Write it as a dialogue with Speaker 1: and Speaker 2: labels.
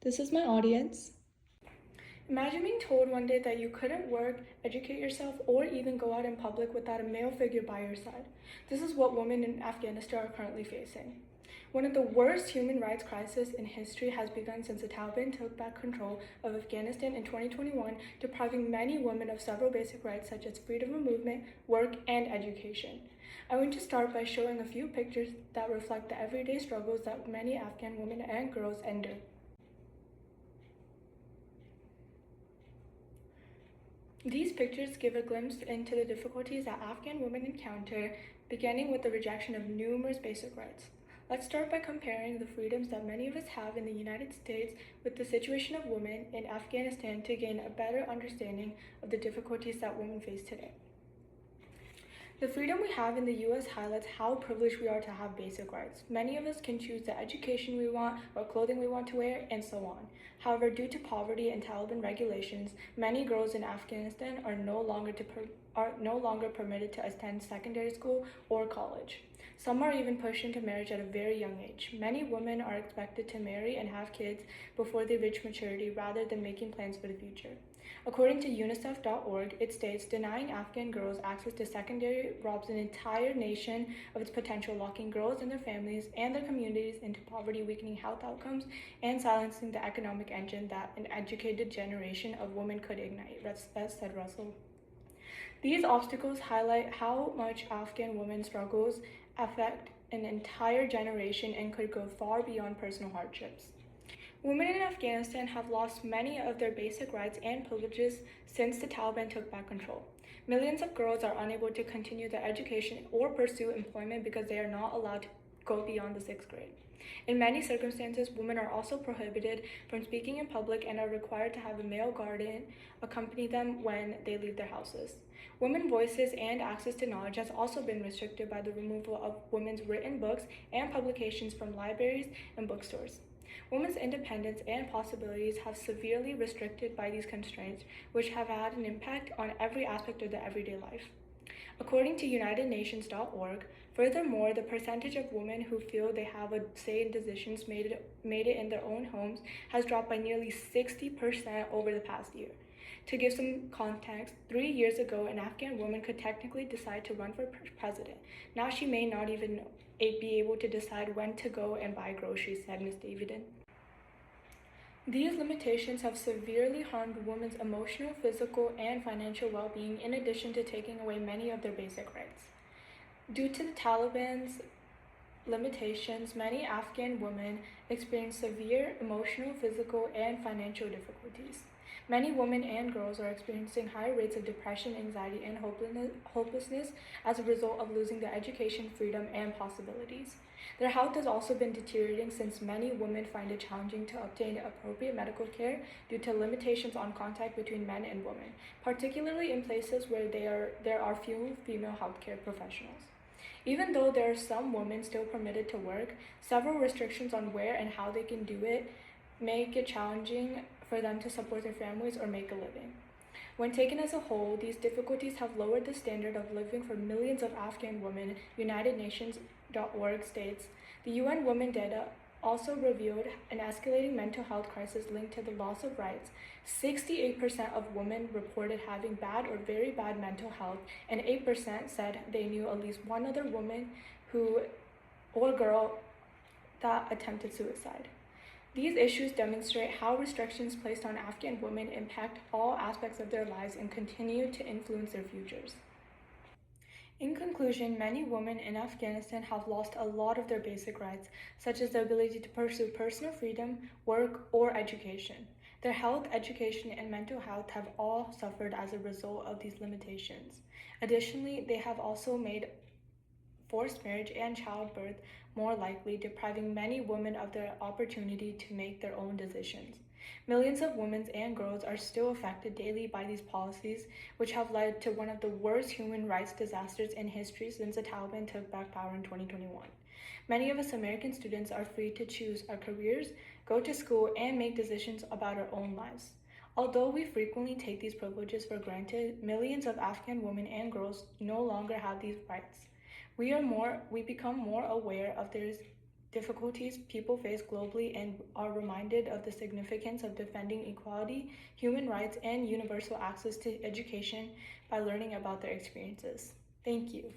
Speaker 1: This is my audience. Imagine being told one day that you couldn't work, educate yourself, or even go out in public without a male figure by your side. This is what women in Afghanistan are currently facing. One of the worst human rights crises in history has begun since the Taliban took back control of Afghanistan in 2021, depriving many women of several basic rights such as freedom of movement, work, and education. I want to start by showing a few pictures that reflect the everyday struggles that many Afghan women and girls endure. These pictures give a glimpse into the difficulties that Afghan women encounter, beginning with the rejection of numerous basic rights. Let's start by comparing the freedoms that many of us have in the United States with the situation of women in Afghanistan to gain a better understanding of the difficulties that women face today. The freedom we have in the US highlights how privileged we are to have basic rights. Many of us can choose the education we want, what clothing we want to wear, and so on. However, due to poverty and Taliban regulations, many girls in Afghanistan are no longer permitted to attend secondary school or college. Some are even pushed into marriage at a very young age. Many women are expected to marry and have kids before they reach maturity rather than making plans for the future. According to UNICEF.org, it states denying Afghan girls access to secondary robs an entire nation of its potential, locking girls and their families and their communities into poverty, weakening health outcomes, and silencing the economic engine that an educated generation of women could ignite, said Russell. These obstacles highlight how much Afghan women's struggles affect an entire generation and could go far beyond personal hardships. Women in Afghanistan have lost many of their basic rights and privileges since the Taliban took back control. Millions of girls are unable to continue their education or pursue employment because they are not allowed to go beyond the 6th grade. In many circumstances, women are also prohibited from speaking in public and are required to have a male guardian accompany them when they leave their houses. Women's voices and access to knowledge has also been restricted by the removal of women's written books and publications from libraries and bookstores. Women's independence and possibilities have severely restricted by these constraints, which have had an impact on every aspect of their everyday life. According to UnitedNations.org, furthermore, the percentage of women who feel they have a say in decisions made it in their own homes has dropped by nearly 60% over the past year. To give some context, 3 years ago, an Afghan woman could technically decide to run for president. Now she may not even be able to decide when to go and buy groceries, said Ms. Davidson. These limitations have severely harmed women's emotional, physical, and financial well-being, in addition to taking away many of their basic rights. Due to the Taliban's limitations, many Afghan women experience severe emotional, physical, and financial difficulties. Many women and girls are experiencing higher rates of depression, anxiety, and hopelessness as a result of losing their education, freedom, and possibilities. Their health has also been deteriorating since many women find it challenging to obtain appropriate medical care due to limitations on contact between men and women, particularly in places where there are few female healthcare professionals. Even though there are some women still permitted to work, several restrictions on where and how they can do it make it challenging for them to support their families or make a living. When taken as a whole, these difficulties have lowered the standard of living for millions of Afghan women. UnitedNations.org states, the UN Women data also revealed an escalating mental health crisis linked to the loss of rights. 68% of women reported having bad or very bad mental health, and 8% said they knew at least one other woman or girl that attempted suicide. These issues demonstrate how restrictions placed on Afghan women impact all aspects of their lives and continue to influence their futures. In conclusion, many women in Afghanistan have lost a lot of their basic rights, such as the ability to pursue personal freedom, work, or education. Their health, education, and mental health have all suffered as a result of these limitations. Additionally, they have also made forced marriage and childbirth more likely, depriving many women of the opportunity to make their own decisions. Millions of women and girls are still affected daily by these policies, which have led to one of the worst human rights disasters in history since the Taliban took back power in 2021. Many of us American students are free to choose our careers, go to school, and make decisions about our own lives. Although we frequently take these privileges for granted, millions of Afghan women and girls no longer have these rights. We become more aware of difficulties people face globally and are reminded of the significance of defending equality, human rights, and universal access to education by learning about their experiences. Thank you.